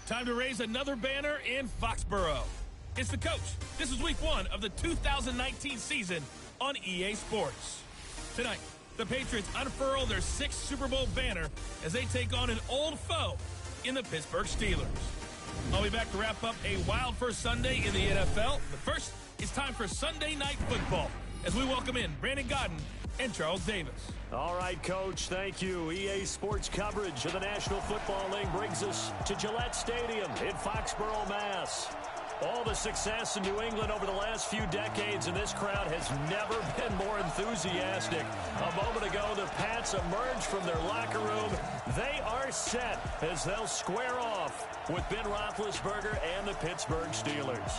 Time to raise another banner in Foxborough. It's the coach. This is week 1 of the 2019 season on EA Sports. Tonight, the Patriots unfurl their 6th Super Bowl banner as they take on an old foe in the Pittsburgh Steelers. I'll be back to wrap up a wild first Sunday in the NFL. But first, it's time for Sunday Night Football as we welcome in Brandon Godden and Charles Davis. All right, Coach, thank you. EA Sports coverage of the National Football League brings us to Gillette Stadium in Foxborough, Mass. All the success in New England over the last few decades, and this crowd has never been more enthusiastic. A moment ago, the Pats emerged from their locker room. They are set as they'll square off with Ben Roethlisberger and the Pittsburgh Steelers.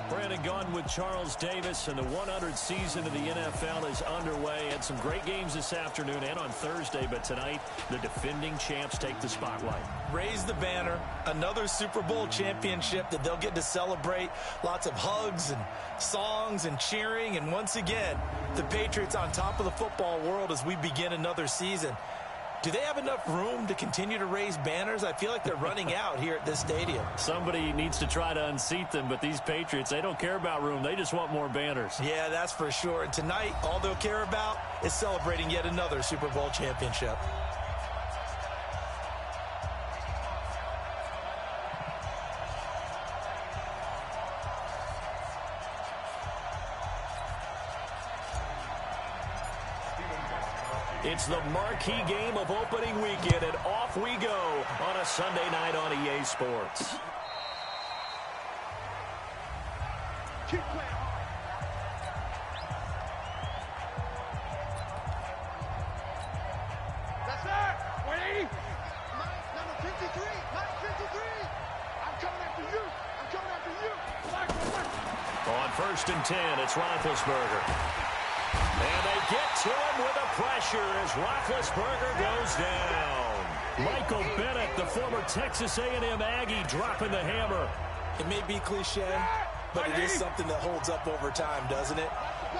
Brandon Godden with Charles Davis, and the 100th season of the NFL is underway. Had some great games this afternoon and on Thursday, but tonight the defending champs take the spotlight. Raise the banner, another Super Bowl championship that they'll get to celebrate. Lots of hugs and songs and cheering, and once again, the Patriots on top of the football world as we begin another season. Do they have enough room to continue to raise banners? I feel like they're running out here at this stadium. Somebody needs to try to unseat them, but these Patriots, they don't care about room. They just want more banners. Yeah, that's for sure. And tonight, all they'll care about is celebrating yet another Super Bowl championship. It's the marquee game of opening weekend, and off we go on a Sunday night on EA Sports. Keep playing hard. That's it. 180. Mike, number 53. Mike, 53. I'm coming after you. I'm coming after you. On 1st and 10, it's Roethlisberger. And they get to him with a pressure as Roethlisberger goes down. Michael Bennett, the former Texas A&M Aggie, dropping the hammer. It may be cliche, but it is something that holds up over time, doesn't it?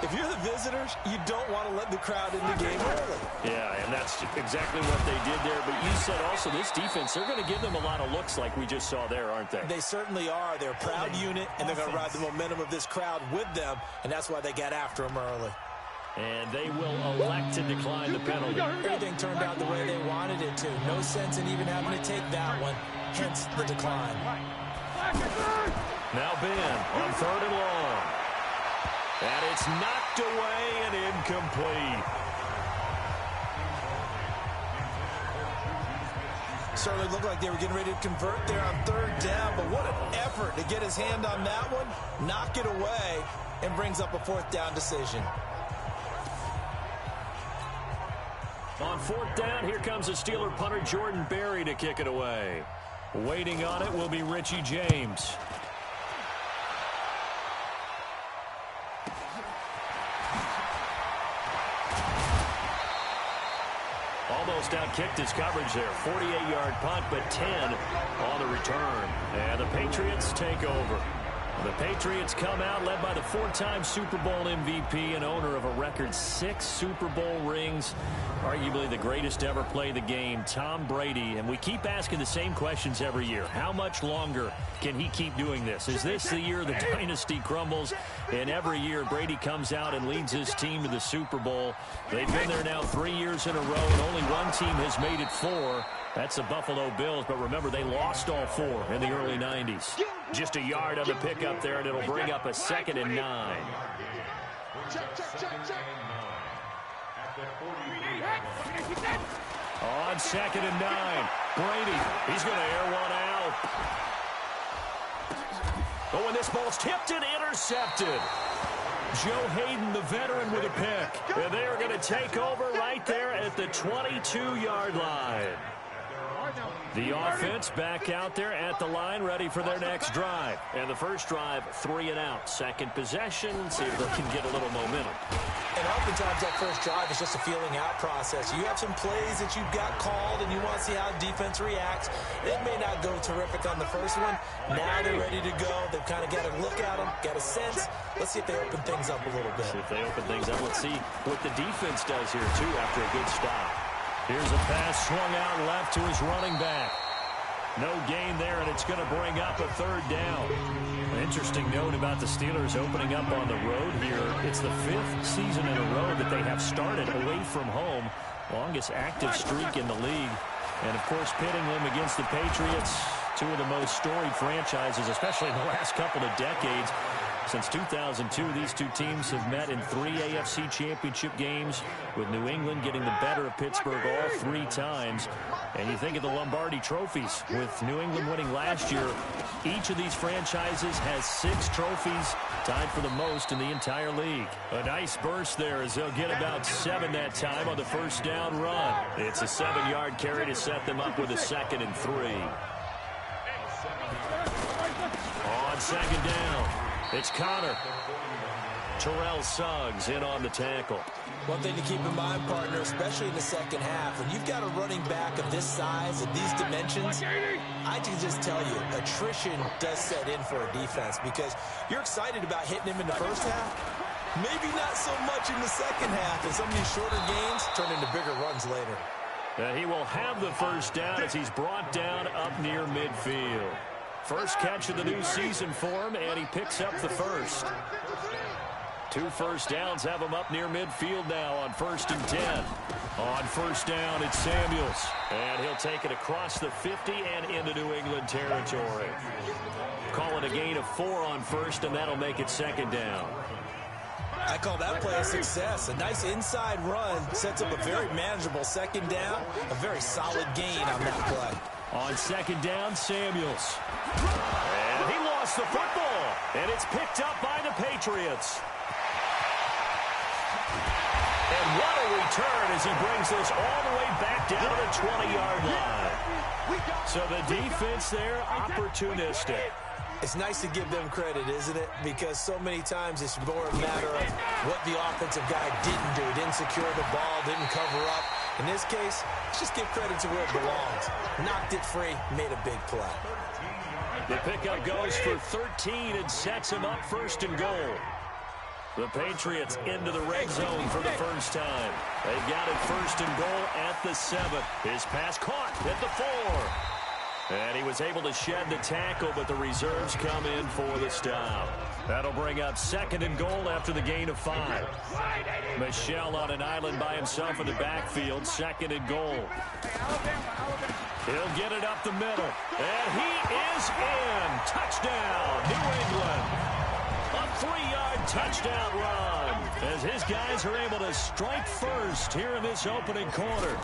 If you're the visitors, you don't want to let the crowd in the game early. Yeah, and that's exactly what they did there. But you said also this defense, they're going to give them a lot of looks like we just saw there, aren't they? They certainly are. They're a proud unit, and they're going to ride the momentum of this crowd with them, and that's why they got after them early. And they will elect to decline the penalty. Everything turned out the way they wanted it to. No sense in even having to take that one, hence the decline. Now Ben on 3rd and long. And it's knocked away and incomplete. Certainly looked like they were getting ready to convert there on 3rd down, but what an effort to get his hand on that one, knock it away, and brings up a 4th down decision. On 4th down, here comes the Steeler punter Jordan Berry to kick it away. Waiting on it will be Richie James. Almost outkicked his coverage there. 48-yard punt, but 10 on the return. And the Patriots take over. The Patriots come out led by the 4-time Super Bowl MVP and owner of a record 6 Super Bowl rings, arguably the greatest to ever play the game, Tom Brady. And we keep asking the same questions every year. How much longer can he keep doing this? Is this the year the dynasty crumbles? And every year Brady comes out and leads his team to the Super Bowl. They've been there now 3 years in a row, and only one team has made it 4. That's the Buffalo Bills, but remember, they lost all 4 in the early 90s. Just a yard on the pickup there, and it'll bring up a 2nd and 9. Check. On 2nd and 9, Brady, he's going to air one out. Oh, and this ball's tipped and intercepted. Joe Hayden, the veteran, with a pick. And they are going to take over right there at the 22-yard line. The offense back out there at the line, ready for their next drive. And the first drive, 3 and out. Second possession, see if they can get a little momentum. And oftentimes that first drive is just a feeling out process. You have some plays that you've got called and you want to see how defense reacts. It may not go terrific on the first one. Now they're ready to go. They've kind of got a look at them, got a sense. Let's see if they open things up a little bit. See if they open things up. Let's see what the defense does here, too, after a good stop. Here's a pass swung out left to his running back. No gain there, and it's going to bring up a third down. An interesting note about the Steelers opening up on the road here. It's the 5th season in a row that they have started away from home. Longest active streak in the league. And, of course, pitting them against the Patriots, two of the most storied franchises, especially in the last couple of decades. Since 2002, these two teams have met in 3 AFC championship games, with New England getting the better of Pittsburgh all 3 times. And you think of the Lombardi trophies, with New England winning last year. Each of these franchises has 6 trophies, tied for the most in the entire league. A nice burst there as they'll get about 7 that time on the first down run. It's a 7-yard carry to set them up with a 2nd and 3. On 2nd down, it's Connor. Terrell Suggs in on the tackle. One thing to keep in mind, partner, especially in the second half, when you've got a running back of this size and these dimensions, I can just tell you, attrition does set in for a defense because you're excited about hitting him in the first half. Maybe not so much in the second half, and some of these shorter gains turn into bigger runs later. He will have the first down as he's brought down up near midfield. First catch of the new season for him, and he picks up the first. 2 first downs have him up near midfield now on 1st and 10. On first down, it's Samuels. And he'll take it across the 50 and into New England territory. Call it a gain of 4 on first, and that'll make it 2nd down. I call that play a success. A nice inside run sets up a very manageable 2nd down. A very solid gain on that play. On 2nd down, Samuels. And he lost the football. And it's picked up by the Patriots. And what a return as he brings this all the way back down to the 20-yard line. So the defense there, opportunistic. It's nice to give them credit, isn't it? Because so many times it's more a matter of what the offensive guy didn't do. Didn't secure the ball, didn't cover up. In this case, let's just give credit to where it belongs. Knocked it free, made a big play. The pickup goes for 13 and sets him up 1st and goal. The Patriots into the red zone for the first time. They got it 1st and goal at the 7. His pass caught at the 4. And he was able to shed the tackle, but the reserves come in for the stop. That'll bring up 2nd and goal after the gain of 5. Michel on an island by himself in the backfield, 2nd and goal. He'll get it up the middle. And he is in. Touchdown, New England. A 3-yard touchdown run as his guys are able to strike first here in this opening quarter.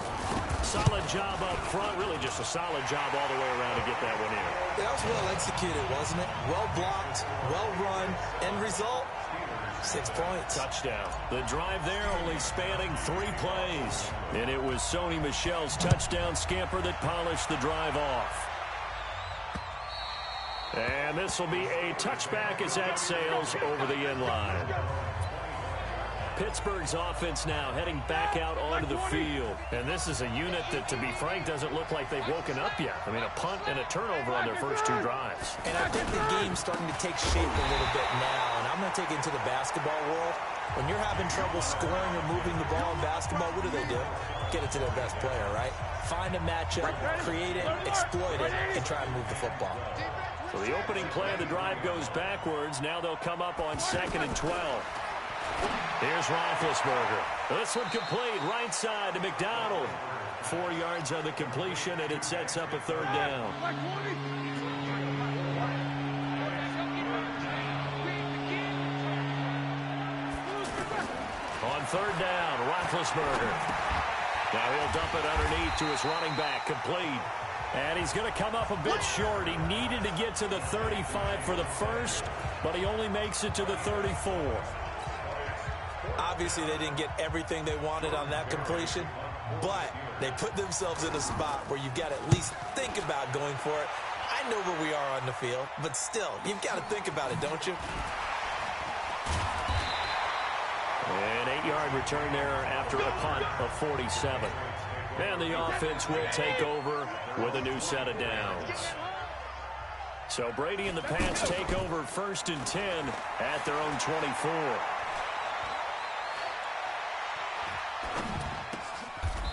Solid job up front, really just a solid job all the way around to get that one in. That was well executed, wasn't it? Well blocked, well run, end result, 6 points. Touchdown. The drive there only spanning 3 plays. And it was Sony Michel's touchdown scamper that polished the drive off. And this will be a touchback as that sails over the end line. Pittsburgh's offense now heading back out onto the field. And this is a unit that, to be frank, doesn't look like they've woken up yet. I mean, a punt and a turnover on their first 2 drives. And I think the game's starting to take shape a little bit now. And I'm going to take it into the basketball world. When you're having trouble scoring or moving the ball in basketball, what do? Get it to their best player, right? Find a matchup, create it, exploit it, and try and move the football. So the opening play of the drive goes backwards. Now they'll come up on 2nd and 12. Here's Roethlisberger. This one complete, right side to McDonald. 4 yards on the completion, and it sets up a 3rd down. On 3rd down, Roethlisberger. Now he'll dump it underneath to his running back, complete. And he's going to come up a bit short. He needed to get to the 35 for the first, but he only makes it to the 34. Obviously, they didn't get everything they wanted on that completion, but they put themselves in a spot where you've got to at least think about going for it. I know where we are on the field, but still, you've got to think about it, don't you? An 8-yard return there after a punt of 47. And the offense will take over with a new set of downs. So Brady and the Pats take over 1st and 10 at their own 24.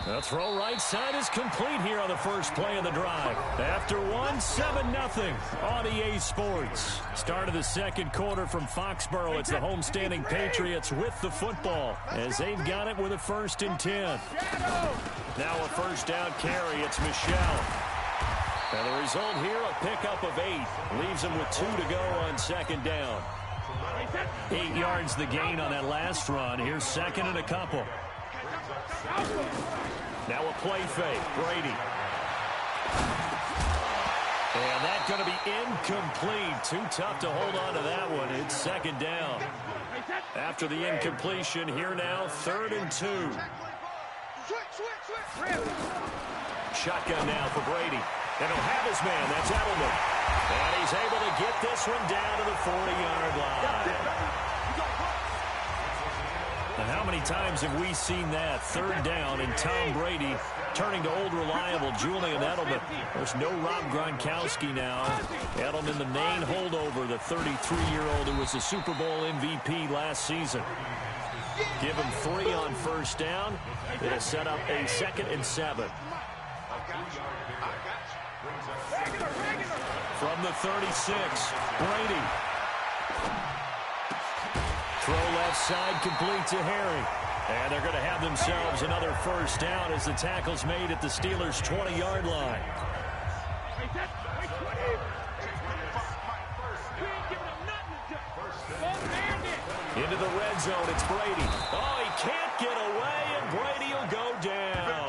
The throw right side is complete here on the first play of the drive. After 7-0 on EA Sports. Start of the second quarter from Foxborough. It's the homestanding Patriots with the football as they've got it with a 1st and 10. Now a first down carry. It's Michelle. And the result here, a pickup of 8. Leaves him with 2 to go on 2nd down. 8 yards the gain on that last run. Here's 2nd and a couple. Now a play fake. Brady. And that's going to be incomplete. Too tough to hold on to that one. It's 2nd down. After the incompletion, here now, 3rd and 2. Shotgun now for Brady. And he'll have his man. That's Edelman. And he's able to get this one down to the 40-yard line. And how many times have we seen that? 3rd down and Tom Brady turning to old reliable Julian Edelman. There's no Rob Gronkowski now. Edelman, the main holdover, the 33-year-old who was the Super Bowl MVP last season. Give him 3 on 1st down. It'll set up a 2nd and 7. From the 36, Brady. Throw left side, complete to Harry. And they're going to have themselves another 1st down as the tackle's made at the Steelers' 20-yard line. Into the red zone, it's Brady. Oh, he can't get away, and Brady will go down.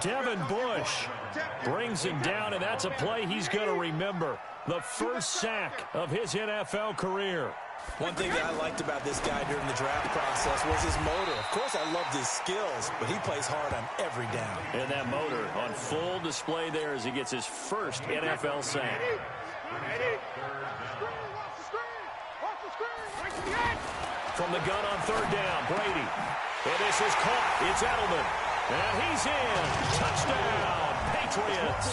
Devin Bush brings him down, and that's a play he's going to remember. The first sack of his NFL career. One thing that I liked about this guy during the draft process was his motor. Of course, I loved his skills, but he plays hard on every down. And that motor on full display there as he gets his first NFL sack. From the gun on 3rd down, Brady. And this is caught. It's Edelman. And he's in. Touchdown, Patriots.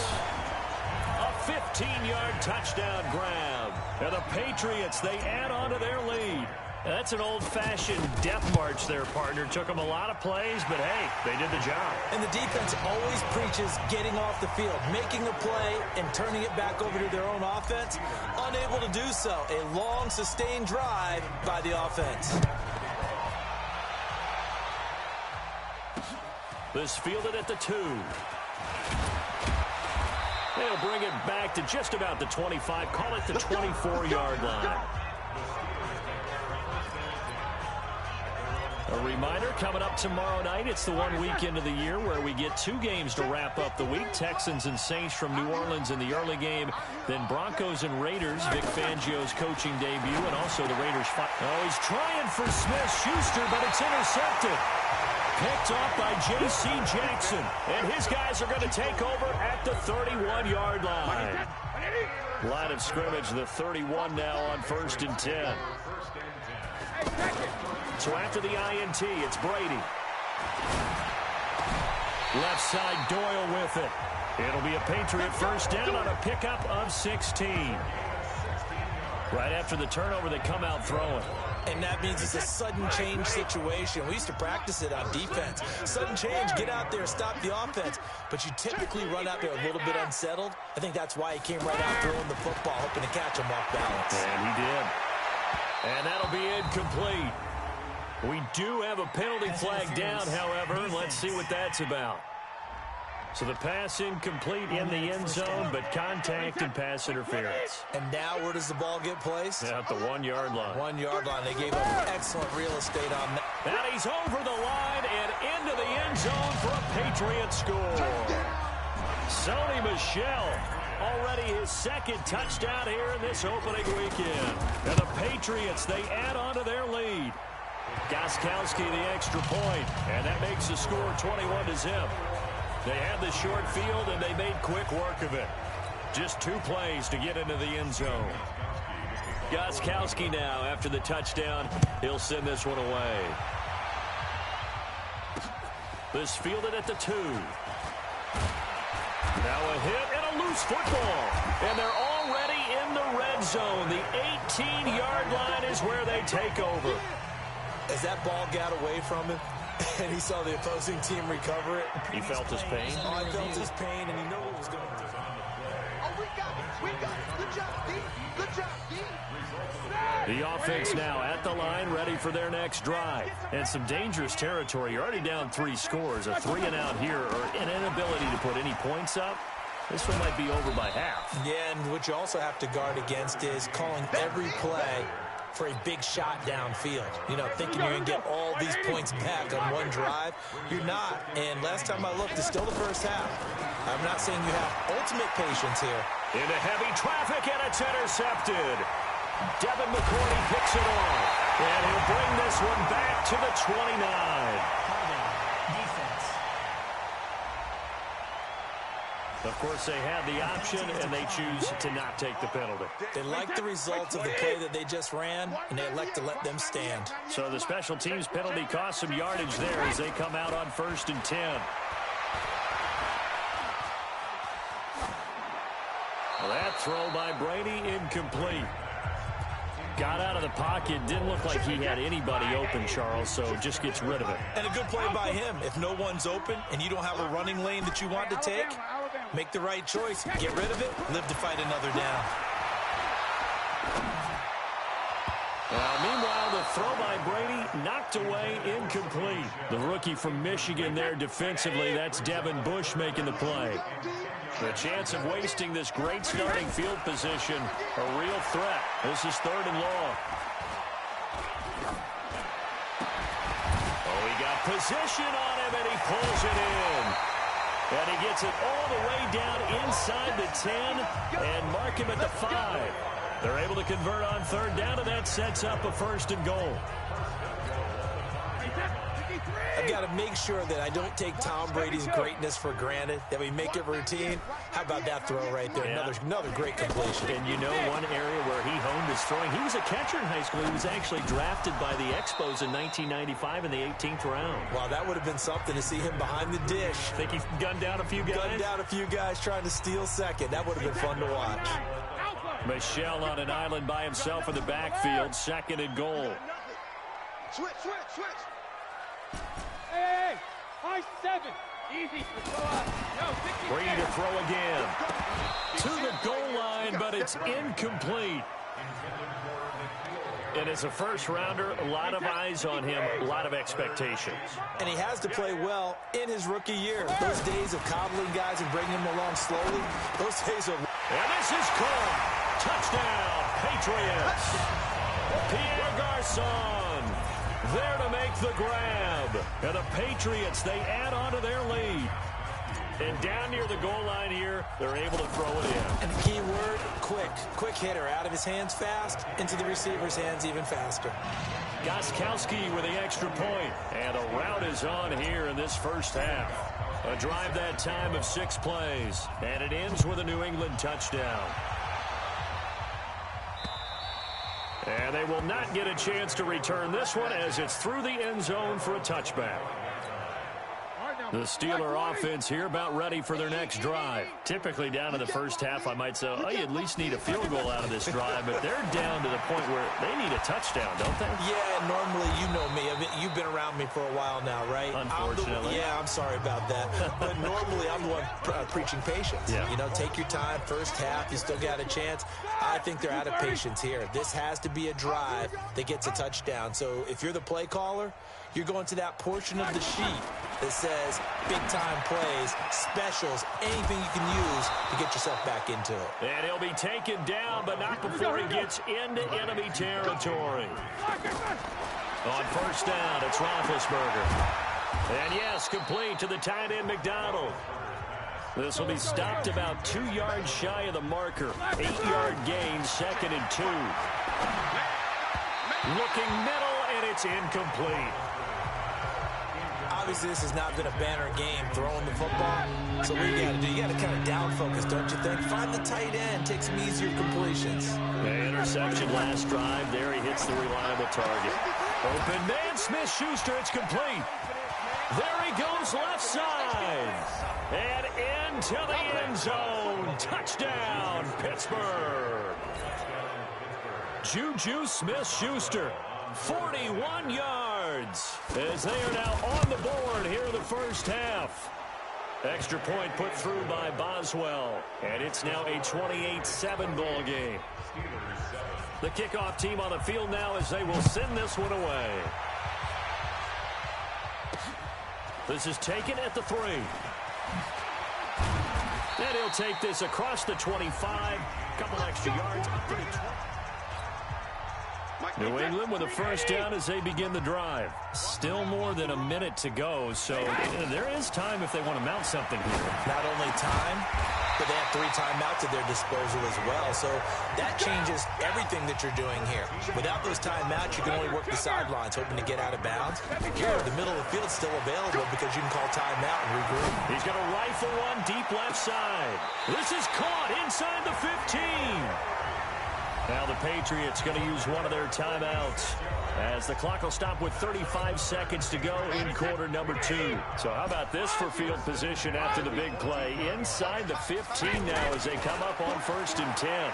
A 15-yard touchdown grab. And the Patriots, they add on to their lead. That's an old-fashioned death march there, partner. Took them a lot of plays, but hey, they did the job. And the defense always preaches getting off the field, making a play, and turning it back over to their own offense. Unable to do so. A long, sustained drive by the offense. This fielded at the 2. They'll bring it back to just about the 25. Call it the 24-yard line. A reminder, coming up tomorrow night, it's the one weekend of the year where we get 2 games to wrap up the week. Texans and Saints from New Orleans in the early game. Then Broncos and Raiders, Vic Fangio's coaching debut, and also the Raiders fight. Oh, he's trying for Smith-Schuster, but it's intercepted. Picked off by J.C. Jackson. And his guys are going to take over at the 31-yard line. Line of scrimmage, the 31 now on 1st and 10. So after the INT, it's Brady. Left side, Doyle with it. It'll be a Patriot 1st down on a pickup of 16. Right after the turnover, they come out throwing. And that means it's a sudden change situation. We used to practice it on defense. Sudden change, get out there, stop the offense. But you typically run out there a little bit unsettled. I think that's why he came right out throwing the football, hoping to catch him off balance. And he did. And that'll be incomplete. We do have a penalty flag down, however. Let's see what that's about. So the pass incomplete in the end zone, but contact and pass interference. And now where does the ball get placed? At the 1-yard line. 1-yard line. They gave up excellent real estate on that. And he's over the line and into the end zone for a Patriot score. Sony Michel, already his 2nd touchdown here in this opening weekend. And the Patriots, they add on to their lead. Gostkowski the extra point, and that makes the score 21-0. They had the short field, and they made quick work of it. Just 2 plays to get into the end zone. Gostkowski now, after the touchdown, he'll send this one away. This fielded at the 2. Now a hit and a loose football. And they're already in the red zone. The 18-yard line is where they take over. As that ball got away from him, And he saw the opposing team recover it. He felt his pain. Oh, I felt his pain, and he knew what was going on. Oh, we got it. We got it. Good job, D. Good job, D. The offense now at the line, ready for their next drive. And some dangerous territory. You're already down 3 scores. A 3-and-out here, or an inability to put any points up. This one might be over by half. Yeah, and what you also have to guard against is calling every play for a big shot downfield. You know, thinking you're going to get all these points back on one drive. You're not. And last time I looked, it's still the first half. I'm not saying you have ultimate patience here. Into heavy traffic, and it's intercepted. Devin McCourty picks it off. And he'll bring this one back to the 29. Of course, they had the option, and they choose to not take the penalty. They like the results of the play that they just ran, and they elect to let them stand. So the special teams penalty cost some yardage there as they come out on 1st and 10. Well, that throw by Brady incomplete. Got out of the pocket. Didn't look like he had anybody open, Charles, so just gets rid of it. And a good play by him. If no one's open and you don't have a running lane that you want to take, make the right choice. Get rid of it. Live to fight another down. Meanwhile, the throw by Brady knocked away, incomplete. The rookie from Michigan there defensively. That's Devin Bush making the play. The chance of wasting this great starting field position, a real threat. This is 3rd and long. Oh, he got position on him, and he pulls it in. And he gets it all the way down inside the 10 and mark him at the 5. They're able to convert on 3rd down, and that sets up a 1st and goal. I've got to make sure that I don't take Tom Brady's greatness for granted, that we make it routine. How about that throw right there? Yeah. Another great completion. And you know one area where he honed his throwing, he was a catcher in high school. He was actually drafted by the Expos in 1995 in the 18th round. Wow, that would have been something to see him behind the dish. Think he gunned down a few guys? Gunned down a few guys trying to steal second. That would have been fun to watch. Michelle on an island by himself in the backfield, 2nd and goal. Switch. Hey, high 7. Easy. Brady to throw again. To the goal line, but it's incomplete. And as a first-rounder, a lot of eyes on him, a lot of expectations. And he has to play well in his rookie year. Those days of coddling guys and bringing them along slowly, those days are... And this is caught. Touchdown, Patriots. Pierre Garçon there to make the grab. And the Patriots, they add on to their lead. And down near the goal line here, they're able to throw it in. And the key word, quick. Quick hitter. Out of his hands fast, into the receiver's hands even faster. Gostkowski with the extra point. And a rout is on here in this first half. A drive that time of 6 plays. And it ends with a New England touchdown. And they will not get a chance to return this one as it's through the end zone for a touchback. The Steeler offense here about ready for their next drive. Typically down in the first half, I might say, oh, you at least need a field goal out of this drive, but they're down to the point where they need a touchdown, don't they? Yeah, normally you know me. You've been around me for a while now, right? Unfortunately. I'm sorry about that. But normally I'm the one preaching patience. Yeah. You know, take your time. First half, you still got a chance. I think they're out of patience here. This has to be a drive that gets a touchdown. So if you're the play caller, you're going to that portion of the sheet that says big-time plays, specials, anything you can use to get yourself back into it. And he'll be taken down, but not before he gets into enemy territory. On first down, it's Roethlisberger. And yes, complete to the tight end McDonald. This will be stopped about 2 yards shy of the marker. 8-yard gain, 2nd and 2. Looking middle, and it's incomplete. Obviously, this has not been a banner game throwing the football. So what you got to do, you got to kind of down focus, don't you think? Find the tight end, take some easier completions. The interception last drive. There he hits the reliable target. Open man, Smith-Schuster, it's complete. There he goes left side. And into the end zone. Touchdown, Pittsburgh. Juju Smith-Schuster, 41 yards. yards as they are now on the board here in the first half. Extra point put through by Boswell, and it's now a 28-7 ball game. The kickoff team on the field now as they will send this one away. This is taken at the 3. And he'll take this across the 25. Couple extra yards up to the 20. New England with a first down as they begin the drive. Still more than a minute to go, so there is time if they want to mount something here. Not only time, but they have 3 timeouts at their disposal as well. So that changes everything that you're doing here. Without those timeouts, you can only work the sidelines, hoping to get out of bounds. Here, the middle of the field's still available because you can call timeout and regroup. He's going to rifle one deep left side. This is caught inside the 15. Now the Patriots going to use one of their timeouts as the clock will stop with 35 seconds to go in quarter number 2. So how about this for field position after the big play? Inside the 15 now as they come up on 1st and 10.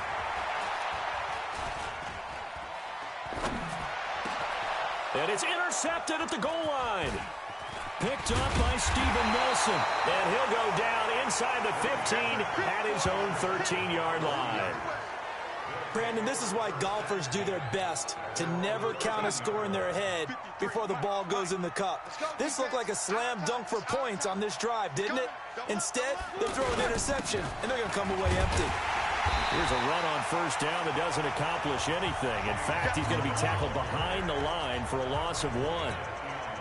And it's intercepted at the goal line. Picked up by Steven Nelson. And he'll go down inside the 15 at his own 13-yard line. Brandon, this is why golfers do their best to never count a score in their head before the ball goes in the cup. This looked like a slam dunk for points on this drive, didn't it? Instead, they throw an interception, and they're going to come away empty. Here's a run on first down that doesn't accomplish anything. In fact, he's going to be tackled behind the line for a loss of 1.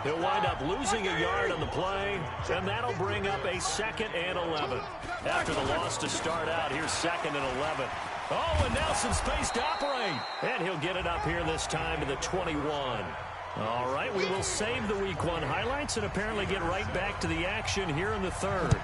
He'll wind up losing a yard on the play, and that'll bring up a 2nd and 11. After the loss to start out, here's 2nd and 11. Oh, and now some space to operate. And he'll get it up here this time to the 21. All right, we will save the Week 1 highlights and apparently get right back to the action here in the 3rd.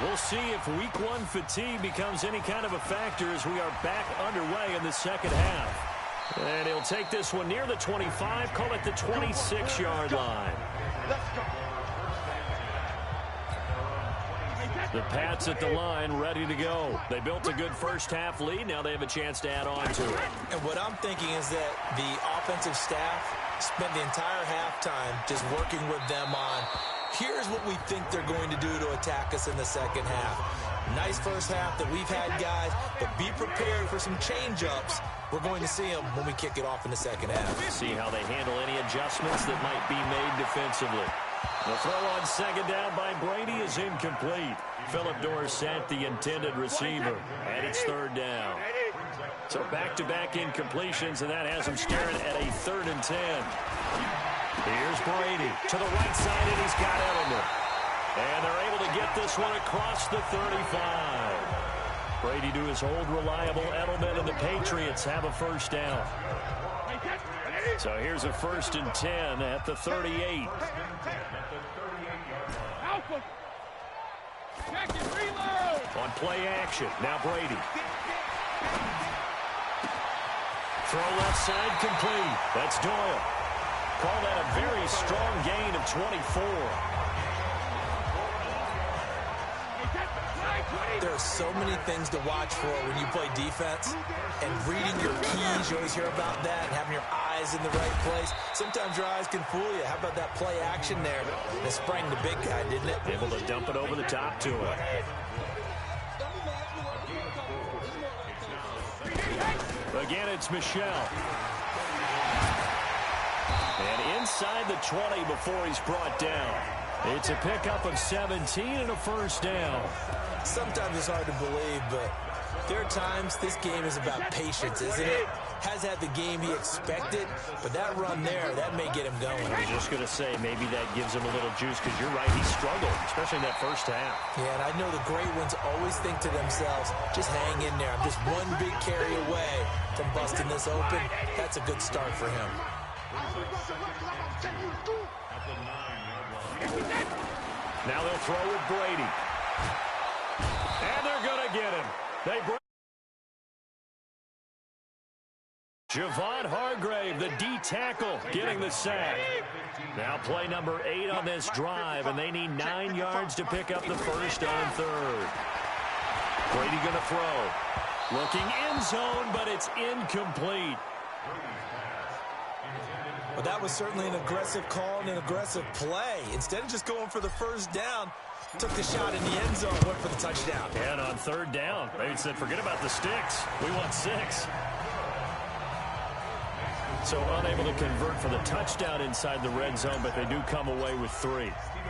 We'll see if Week 1 fatigue becomes any kind of a factor as we are back underway in the second half. And he'll take this one near the 25, call it the 26-yard line. The Pats at the line, ready to go. They built a good first-half lead. Now they have a chance to add on to it. And what I'm thinking is that the offensive staff spent the entire halftime just working with them on, here's what we think they're going to do to attack us in the second half. Nice first half that we've had, guys, but be prepared for some change-ups. We're going to see them when we kick it off in the second half. See how they handle any adjustments that might be made defensively. The throw on second down by Brady is incomplete. Phillip Dorsett, the intended receiver, and it's 3rd down. So back-to-back incompletions, and that has him staring at a 3rd and 10. Here's Brady to the right side, and he's got Edelman. And they're able to get this one across the 35. Brady to his old reliable Edelman, and the Patriots have a first down. So here's a 1st and 10 at the 38. On play action, now Brady. Throw left side complete. That's Doyle. Call that a very strong gain of 24. There are so many things to watch for when you play defense, and reading your keys, you always hear about that, and having your eyes in the right place. Sometimes your eyes can fool you. How about that play action there? It sprang the big guy, didn't it? Able to dump it over the top to him. Again, it's Michel. And inside the 20 before he's brought down. It's a pickup of 17 and a first down. Sometimes it's hard to believe, but there are times this game is about patience, isn't it? Has had the game he expected, but that run there, that may get him going. I was just going to say, maybe that gives him a little juice, because you're right, he struggled, especially in that first half. Yeah, and I know the great ones always think to themselves, just hang in there. I'm just one big carry away from busting this open. That's a good start for him. Now they'll throw with Brady. And they're going to get him. They break. Javon Hargrave, the D tackle, getting the sack. Now play number 8 on this drive, and they need 9 yards to pick up the first on 3rd. Brady going to throw. Looking end zone, but it's incomplete. Well, that was certainly an aggressive call and an aggressive play. Instead of just going for the first down, took the shot in the end zone, went for the touchdown. And on third down, they said, forget about the sticks. We want 6. So unable to convert for the touchdown inside the red zone, but they do come away with 3.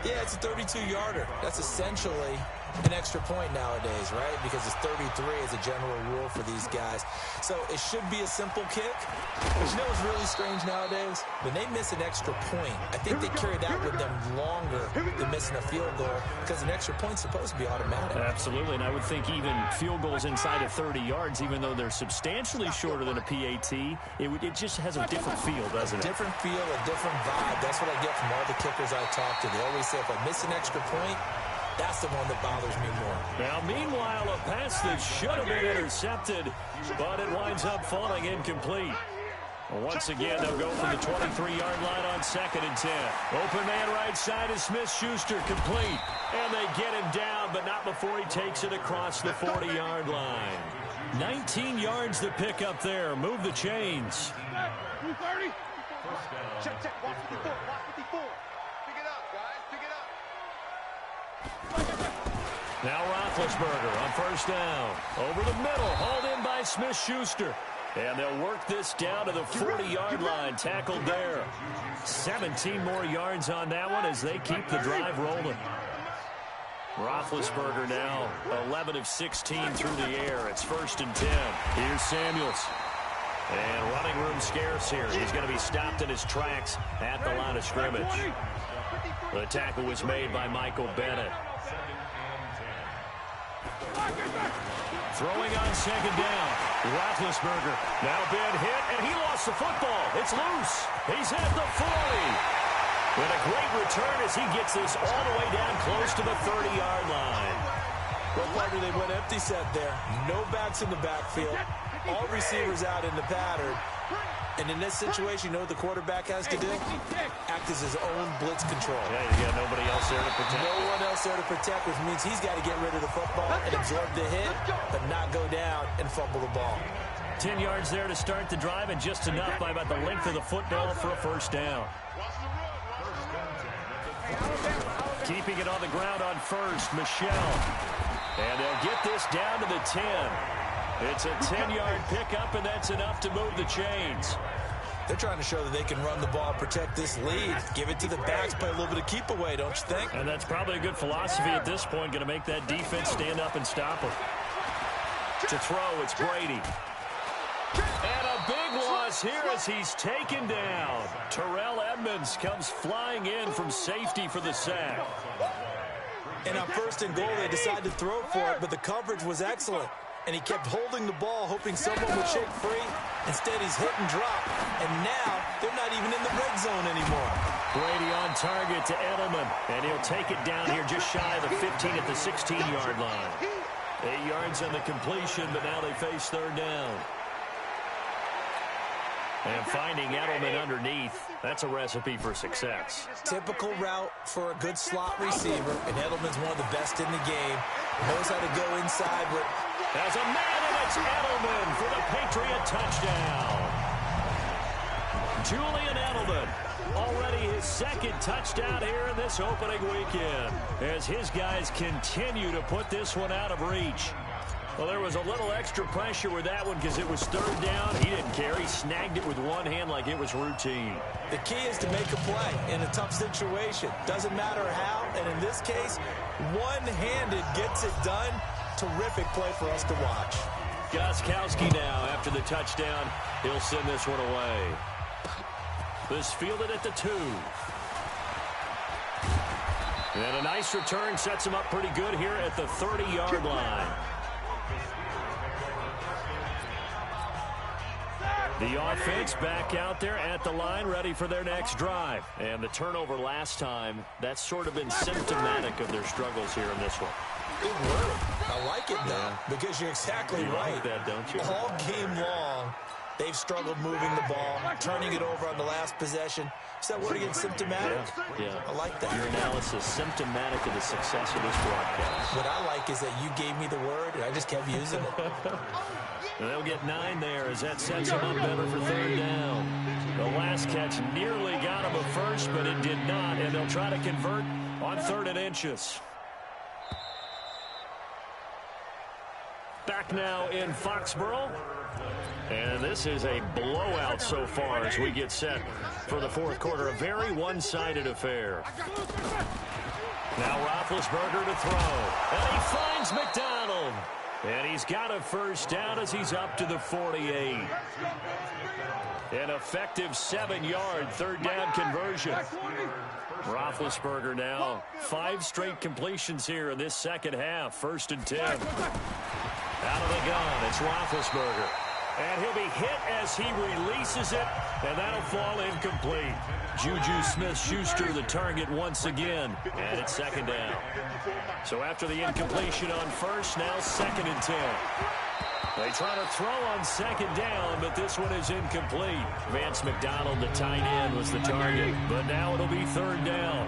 Yeah, it's a 32-yarder. That's essentially an extra point nowadays, right? Because it's 33 as a general rule for these guys. So it should be a simple kick. But you know what's really strange nowadays? When they miss an extra point, I think they carry that with them longer than missing a field goal because an extra point's supposed to be automatic. Absolutely, and I would think even field goals inside of 30 yards, even though they're substantially shorter than a PAT, it just has a different feel, doesn't it? Different feel, a different vibe. That's what I get from all the kickers I talk to. They always say, if I miss an extra point, that's the one that bothers me more. Now, meanwhile, a pass that should have been intercepted, but it winds up falling incomplete. Once again, they'll go from the 23-yard line on 2nd and 10. Open man right side is Smith-Schuster, complete. And they get him down, but not before he takes it across the 40-yard line. 19 yards to pick up there. Move the chains. 230. Check, check. Watch 54. Watch 54. Pick it up, guys. Pick it up. Now Roethlisberger on first down. Over the middle, hauled in by Smith-Schuster. And they'll work this down to the 40-yard line, tackled there. 17 more yards on that one as they keep the drive rolling. Roethlisberger now 11 of 16 through the air. It's 1st and 10. Here's Samuels. And running room scarce here. He's going to be stopped in his tracks at the line of scrimmage. The tackle was made by Michael Bennett. Throwing on 2nd down. Roethlisberger now been hit, and he lost the football. It's loose. He's at the 40. With a great return as he gets this all the way down close to the 30-yard line. What partner they went empty set there. No backs in the backfield. All receivers out in the pattern. And in this situation, you know what the quarterback has to do? Act as his own blitz control. Yeah, you got nobody else there to protect. No one else there to protect, which means he's got to get rid of the football and absorb the hit, but not go down and fumble the ball. 10 yards there to start the drive, and just enough by about the length of the football for a first down. Keeping it on the ground on first, Michelle. And they'll get this down to the 10. It's a 10-yard pickup, and that's enough to move the chains. They're trying to show that they can run the ball, protect this lead. Give it to the backs, play a little bit of keep away, don't you think? And that's probably a good philosophy at this point, going to make that defense stand up and stop them. To throw, it's Brady. And a big loss here as he's taken down. Terrell Edmonds comes flying in from safety for the sack. And on 1st and goal, they decided to throw for it, but the coverage was excellent. And he kept holding the ball, hoping someone would shake free. Instead, he's hit and drop. And now, they're not even in the red zone anymore. Brady on target to Edelman. And he'll take it down here just shy of the 15 at the 16-yard line. 8 yards on the completion, but now they face 3rd down. And finding Edelman underneath, that's a recipe for success. Typical route for a good slot receiver, and Edelman's one of the best in the game. Knows how to go inside with... As a man, and it's Edelman for the Patriot touchdown. Julian Edelman, already his 2nd touchdown here in this opening weekend, as his guys continue to put this one out of reach. Well, there was a little extra pressure with that one because it was 3rd down. He didn't care. He snagged it with one hand like it was routine. The key is to make a play in a tough situation. Doesn't matter how, and in this case, one-handed gets it done. Terrific play for us to watch. Gostkowski now after the touchdown. He'll send this one away. This fielded at the 2. And a nice return sets him up pretty good here at the 30-yard line. The offense back out there at the line, ready for their next drive. And the turnover last time, that's sort of been symptomatic of their struggles here in this one. Good word. I like it, though, because you're exactly right. Like that, don't you? All game long, they they've struggled moving the ball, turning it over on the last possession. Is that word again, symptomatic? Yeah. I like that. Your analysis, symptomatic of the success of this broadcast. What I like is that you gave me the word, and I just kept using it. They'll get 9 there as that sets them up better for third down. The last catch nearly got him a first, but it did not, and they'll try to convert on 3rd and inches. Back now in Foxborough. And this is a blowout so far as we get set for the 4th quarter. A very one-sided affair. Now Roethlisberger to throw. And he finds McDonald. And he's got a first down as he's up to the 48. An effective 7-yard 3rd down conversion. Roethlisberger now 5 straight completions here in this second half. 1st and 10. Out of the gun, it's Roethlisberger. And he'll be hit as he releases it, and that'll fall incomplete. Juju Smith-Schuster the target once again, and it's 2nd down. So after the incompletion on 1st, now 2nd and 10. They try to throw on 2nd down, but this one is incomplete. Vance McDonald, the tight end, was the target, but now it'll be 3rd down.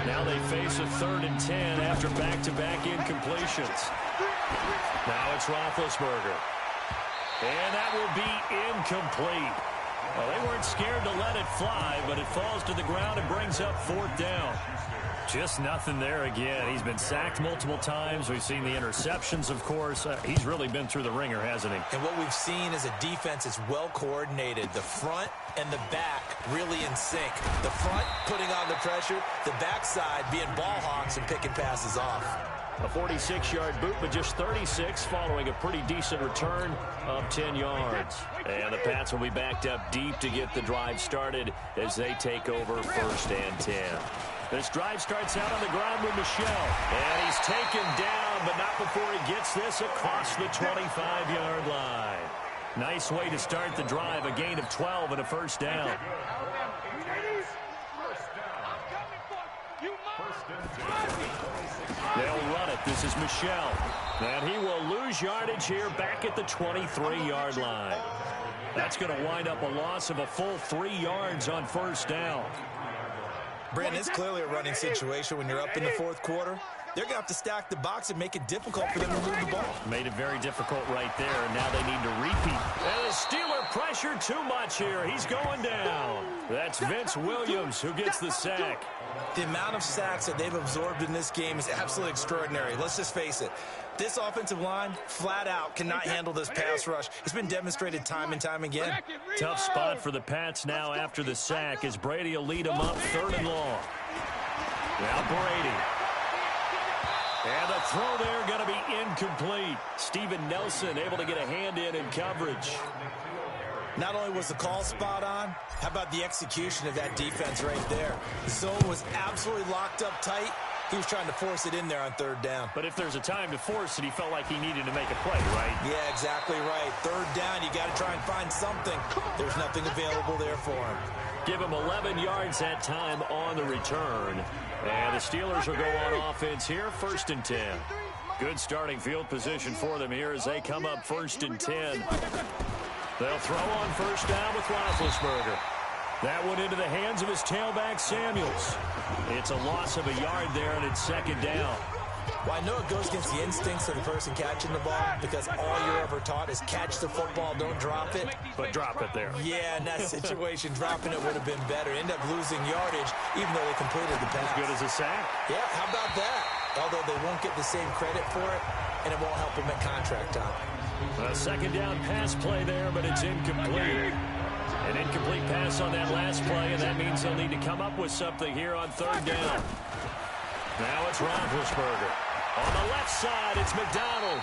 Now they face a 3rd and 10 after back-to-back incompletions. Now it's Roethlisberger. And that will be incomplete. Well, they weren't scared to let it fly, but it falls to the ground and brings up 4th down. Just nothing there again. He's been sacked multiple times. We've seen the interceptions, of course. He's really been through the ringer, hasn't he? And what we've seen is a defense that's well coordinated. The front and the back really in sync. The front putting on the pressure, the backside being ball hawks and picking passes off. A 46-yard boot, but just 36 following a pretty decent return of 10 yards. And the Pats will be backed up deep to get the drive started as they take over 1st and 10. This drive starts out on the ground with Michel. And he's taken down, but not before he gets this across the 25-yard line. Nice way to start the drive, a gain of 12 and a 1st down. They'll run it. This is Michel. And he will lose yardage here back at the 23-yard line. That's going to wind up a loss of a full 3 yards on 1st down. Brandon, it's clearly a running situation when you're up in the 4th quarter. They're going to have to stack the box and make it difficult for them to move the ball. Made it very difficult right there, and now they need to repeat. And the Steeler pressure too much here. He's going down. That's Vince Williams who gets the sack. The amount of sacks that they've absorbed in this game is absolutely extraordinary. Let's just face it. This offensive line, flat out, cannot handle this pass rush. It's been demonstrated time and time again. Tough spot for the Pats now after the sack as Brady will lead them up 3rd and long. Now Brady. And the throw there going to be incomplete. Steven Nelson able to get a hand in coverage. Not only was the call spot on, how about the execution of that defense right there? The zone was absolutely locked up tight. He was trying to force it in there on 3rd down. But if there's a time to force it, he felt like he needed to make a play, right? Yeah, exactly right. 3rd down, you got to try and find something. There's nothing available there for him. Give him 11 yards that time on the return. And the Steelers will go on offense here, 1st and 10. Good starting field position for them here as they come up 1st and 10. They'll throw on 1st down with Roethlisberger. That went into the hands of his tailback, Samuels. It's a loss of a yard there, and it's 2nd down. Well, I know it goes against the instincts of the person catching the ball because all you're ever taught is catch the football, don't drop it. But drop it there. Yeah, in that situation, dropping it would have been better. End up losing yardage, even though they completed the pass. As good as a sack. Yeah, how about that? Although they won't get the same credit for it, and it won't help them at contract time. A 2nd down pass play there, but it's incomplete. An incomplete pass on that last play, and that means they'll need to come up with something here on 3rd down. Now it's Roethlisberger. On the left side, it's McDonald.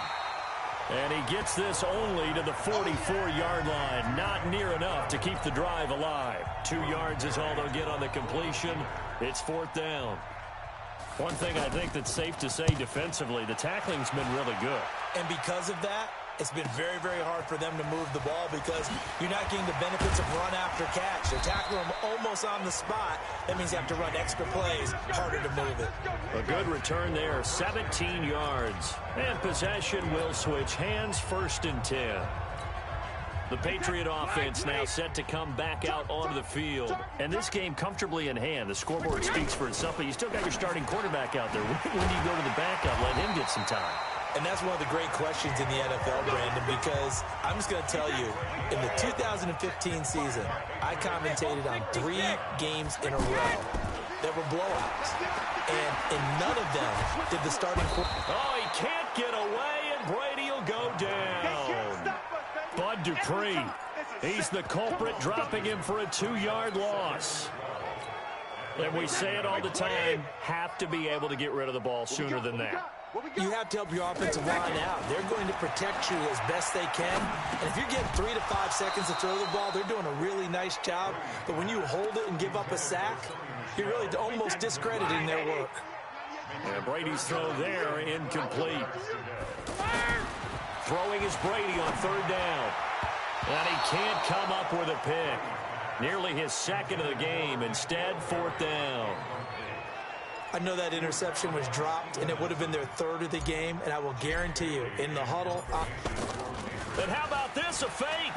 And he gets this only to the 44-yard line. Not near enough to keep the drive alive. 2 yards is all they'll get on the completion. It's 4th down. One thing I think that's safe to say defensively, the tackling's been really good. And because of that, it's been very, very hard for them to move the ball because you're not getting the benefits of run after catch. They're tackling them almost on the spot. That means you have to run extra plays, harder to move it. A good return there, 17 yards. And possession will switch hands, 1st and 10. The Patriot offense now set to come back out onto the field. And this game comfortably in hand. The scoreboard speaks for itself, but you still got your starting quarterback out there. When do you go to the backup, let him get some time? And that's one of the great questions in the NFL, Brandon, because I'm just going to tell you, in the 2015 season, I commentated on 3 games in a row that were blowouts. And in none of them did the starting quarterback. Oh, he can't get away, and Brady will go down. Bud Dupree, he's the culprit, dropping him for a 2-yard loss. And we say it all the time, have to be able to get rid of the ball sooner than that. You have to help your offensive line out. They're going to protect you as best they can. And if you're getting 3 to 5 seconds to throw the ball, they're doing a really nice job. But when you hold it and give up a sack, you're really almost discrediting their work. And Brady's throw there, incomplete. Throwing is Brady on 3rd down. And he can't come up with a pick. Nearly his 2nd of the game. Instead, 4th down. I know that interception was dropped, and it would have been their 3rd of the game, and I will guarantee you, in the huddle... And how about this, a fake?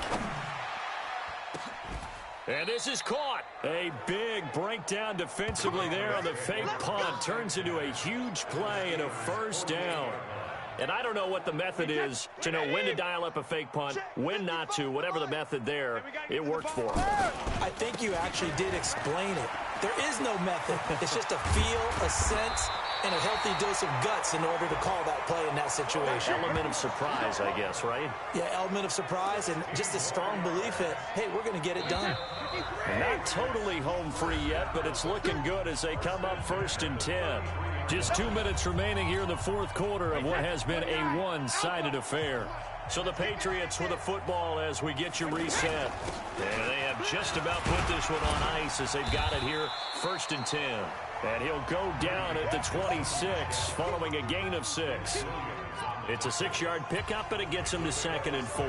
And this is caught. A big breakdown defensively there on the fake punt. Turns into a huge play and a 1st down. And I don't know what the method is to know when to dial up a fake punt, when not to, whatever the method there, it worked for him. I think you actually did explain it. There is no method. It's just a feel, a sense, and a healthy dose of guts in order to call that play in that situation. Element of surprise, I guess, right? Yeah, element of surprise and just a strong belief that, hey, we're going to get it done. Not totally home free yet, but it's looking good as they come up 1st and 10. Just 2 minutes remaining here in the 4th quarter of what has been a one-sided affair. So the Patriots with a football as we get you reset. And they have just about put this one on ice as they've got it here, 1st and 10. And he'll go down at the 26 following a gain of 6. It's a 6-yard pickup, and it gets him to 2nd and 4.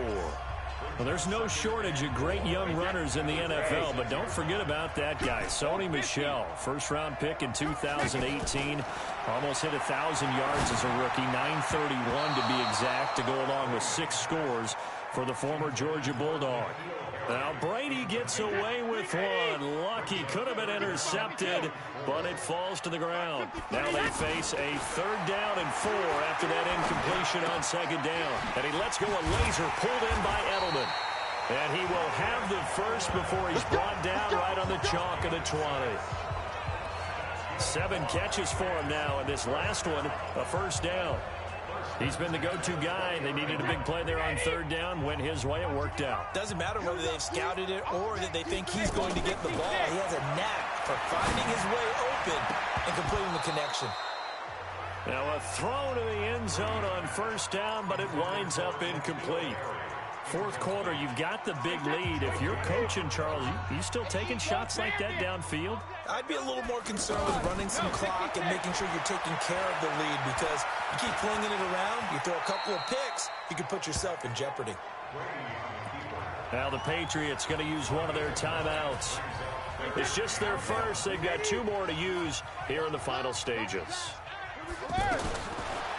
Well, there's no shortage of great young runners in the NFL, but don't forget about that guy, Sony Michel. 1st-round pick in 2018. Almost hit 1,000 yards as a rookie, 931 to be exact, to go along with 6 scores for the former Georgia Bulldog. Now Brady gets away with one. Lucky, could have been intercepted, but it falls to the ground. Now they face a 3rd down and 4 after that incompletion on 2nd down. And he lets go a laser pulled in by Edelman. And he will have the 1st before he's brought down right on the chalk of the 20. 7 catches for him now, and this last one, a 1st down. He's been the go-to guy. They needed a big play there on 3rd down. Went his way. It worked out. Doesn't matter whether they've scouted it or that they think he's going to get the ball. He has a knack for finding his way open and completing the connection. Now a throw to the end zone on 1st down, but it winds up incomplete. 4th quarter, you've got the big lead. If you're coaching, Charles, you still taking shots like that downfield? I'd be a little more concerned with running some clock and making sure you're taking care of the lead, because you keep flinging it around, you throw a couple of picks, you could put yourself in jeopardy. Now the Patriots going to use one of their timeouts. It's just their 1st. They've got 2 more to use here in the final stages.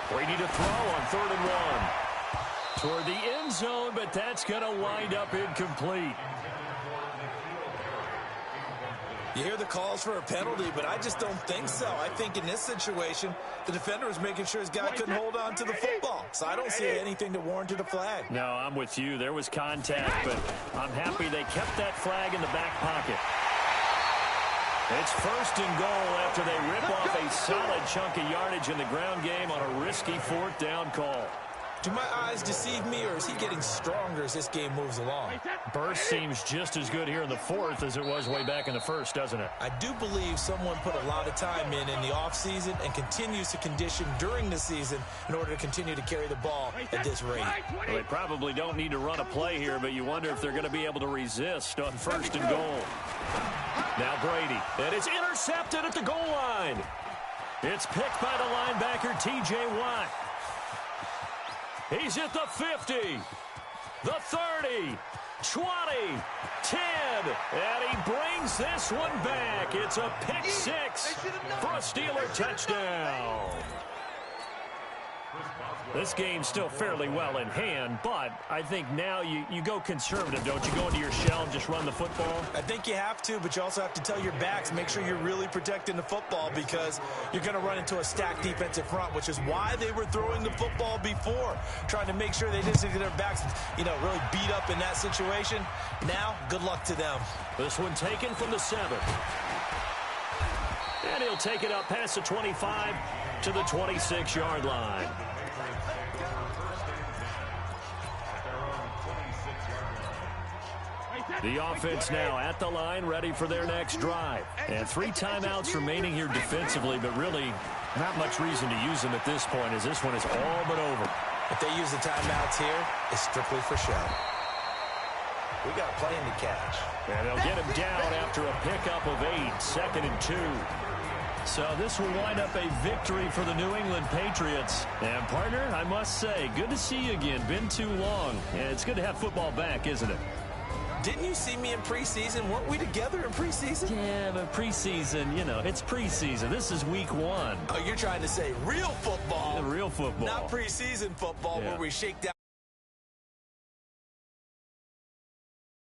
Brady to throw on 3rd and 1. Toward the end zone, but that's going to wind up incomplete. You hear the calls for a penalty, but I just don't think so. I think in this situation, the defender was making sure his guy couldn't hold on to the football. So I don't see anything to warrant a flag. No, I'm with you. There was contact, but I'm happy they kept that flag in the back pocket. It's 1st and goal after they rip off a solid chunk of yardage in the ground game on a risky 4th down call. Do my eyes deceive me, or is he getting stronger as this game moves along? Burst seems just as good here in the 4th as it was way back in the 1st, doesn't it? I do believe someone put a lot of time in the offseason and continues to condition during the season in order to continue to carry the ball at this rate. Well, they probably don't need to run a play here, but you wonder if they're going to be able to resist on 1st and goal. Now Brady, and it's intercepted at the goal line. It's picked by the linebacker, T.J. Watt. He's at the 50, the 30, 20, 10, and he brings this one back. It's a pick 6 for a Steeler touchdown. This game's still fairly well in hand, but I think now you go conservative, don't you? Go into your shell and just run the football? I think you have to, but you also have to tell your backs, make sure you're really protecting the football because you're going to run into a stacked defensive front, which is why they were throwing the football before, trying to make sure they didn't get their backs, really beat up in that situation. Now, good luck to them. This one taken from the 7. And he'll take it up past the 25 to the 26-yard line. The offense now at the line, ready for their next drive. And 3 timeouts remaining here defensively, but really not much reason to use them at this point as this one is all but over. If they use the timeouts here, it's strictly for show. We got playing to catch. And they'll get him down after a pickup of 8, 2nd and 2. So this will wind up a victory for the New England Patriots. And, partner, I must say, good to see you again. Been too long. And it's good to have football back, isn't it? Didn't you see me in preseason? Weren't we together in preseason? Yeah, but preseason, it's preseason. This is week 1. Oh, you're trying to say real football. Real football. Not preseason football where we shake down